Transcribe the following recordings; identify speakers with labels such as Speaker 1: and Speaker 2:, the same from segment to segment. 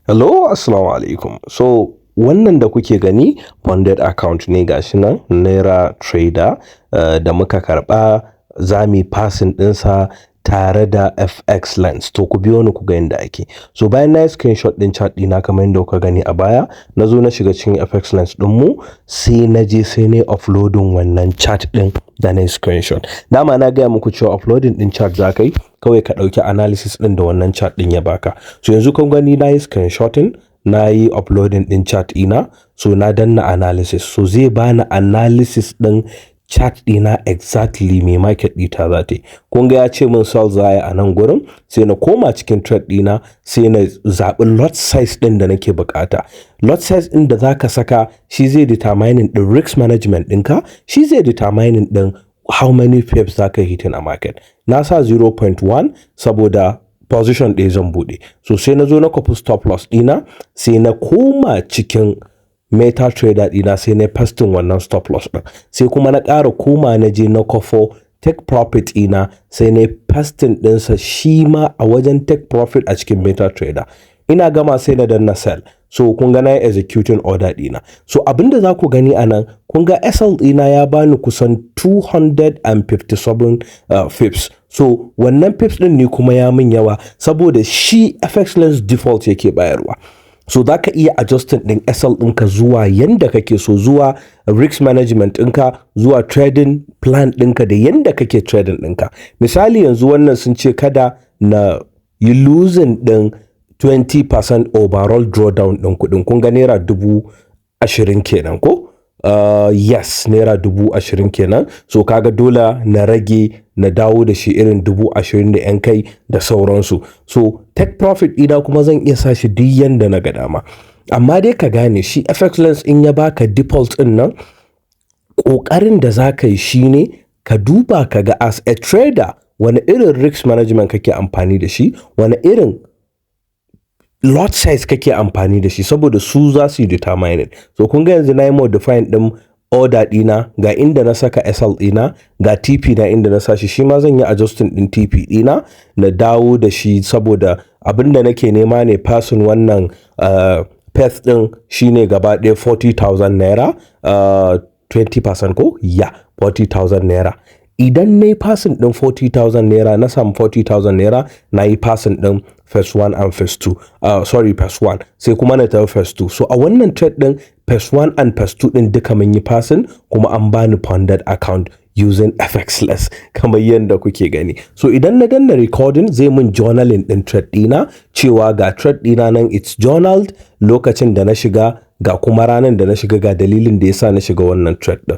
Speaker 1: Hello, assalamu alaikum. So wannan da kuke gani funded account ne gashi nan naira trader da muka karba za mu passing ɗinsa tare da FXLens. To ku biyo ni ku ga yadda ake. So bayan na yi screenshot ɗin chart ɗina kamar yadda kuka gani a baya, na zo na shiga cikin FXLens ɗinmu sai na je sai na uploading wannan chart ɗin da na yi screenshot. Dama na gaya muku cewa uploading ɗin chart za ka yi kawai ka ɗauki analysis ɗin da wannan chart ɗin ya baka. So yanzu kun gani na yi screenshotting, na yi uploading ɗin chart ɗina, so na danna analysis. So zai bani analysis ɗin chart ɗina exactly me market ɗita za ta yi. Kun ga ya ce min sell za a nan gurin, sai na koma cikin trade ɗina sai na zaɓi lot size ɗin da nake buƙata. Lot size ɗin da za ka saka shi zai determining ɗin risk management ɗinka, shi zai determining ɗin how many pips za ka hit in a market. Na sa 0.1 saboda position ɗaya zan buɗe. So sai na zo na kwafi stop loss ɗina sai na koma cikin MetaTrader ɗina sai na pasting wannan stop loss ɗin. Sai kuma na ƙara koma na je na kwafo take profit ɗina sai na pasting ɗinsa shi ma a wajen take profit a cikin MetaTrader. Ina gama sai na danna sell. So kun ga na yi executing order ɗina. So abinda za ku gani a nan, kun ga SL ɗina ya bani kusan 257 pips. So wannan pips ɗin ne kuma ya min yawa saboda shi FXLens default yake bayarwa. So za ka iya adjusting ɗin SL ɗinka zuwa yanda kake so, zuwa risk management ɗinka, zuwa trading plan ɗinka da yanda kake trading ɗinka. Misali yanzu wannan sun ce kada na yi losing ɗin 20% overall drawdown ɗin kuɗin. Kun ga naira 20,000 kenan ko? Yes, naira 20,000 kenan. So kaga dole na rage na dawo da shi irin 20,000 da 'yan kai da sauransu. So take profit ɗina kuma zan iya sa shi duk yanda na ga dama. Amma dai ka gane shi FXLens in ya baka default ɗin nan, ƙoƙarin da za ka yi shi ne ka duba ka ga as a trader wani irin risk management kake amfani da shi, wani irin lot size kake amfani da shi saboda su za su yi determining. So kun ga yanzu na yi modifying ɗin order ɗina ga inda na saka SL ɗina, ga TP na inda na sa shi ma zan yi adjusting ɗin TP ɗina na dawo da shi saboda abinda nake nema ne passing wannan path ɗin shine gaba ɗaya 40,000 naira, 20% ko? Ya, 40,000 naira. Idan na yi passing ɗin 40,000 naira, na samu 40,000 naira, na yi passing ɗin phase 1 and phase 2. Phase 1. Sai kuma na tafi phase 2. So a wannan trade ɗin phase 1 and phase 2 ɗin duka mun yi passing kuma an bani funded account using FXLens kamar yadda kuke gani. So idan na danna recording zai mun journaling ɗin trade ɗina cewa ga trade ɗina nan it's journaled, lokacin da na shiga ga kuma ranar da na shiga ga dalilin da yasa na shiga wannan trade ɗin.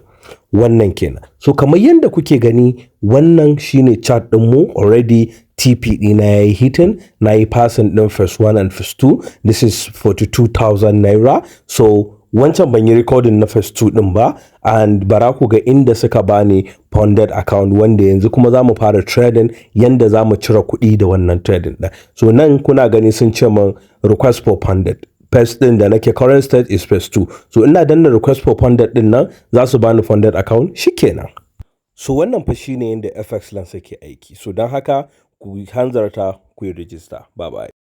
Speaker 1: Wannan kenan. So kamar yadda kuke gani wannan shine chart ɗinmu already TP ɗina ya yi hitting, na yi passing ɗin phase 1 and phase 2. This is 42,000 naira. So wancan ban yi recording na phase 2 ɗin ba, and bara ku ga inda suka bani funded account wanda yanzu kuma za mu fara trading yanda za mu cire kuɗi da wannan trading ɗin. So nan kuna gani sun ce min request for funded. Phase ɗin da nake current state is phase 2. So ina danna request for funded ɗin nan za su bani funded account shikenan. So wannan fa shine yanda FXLens yake aiki. So don haka ku hanzarta ku yi register. Bye bye.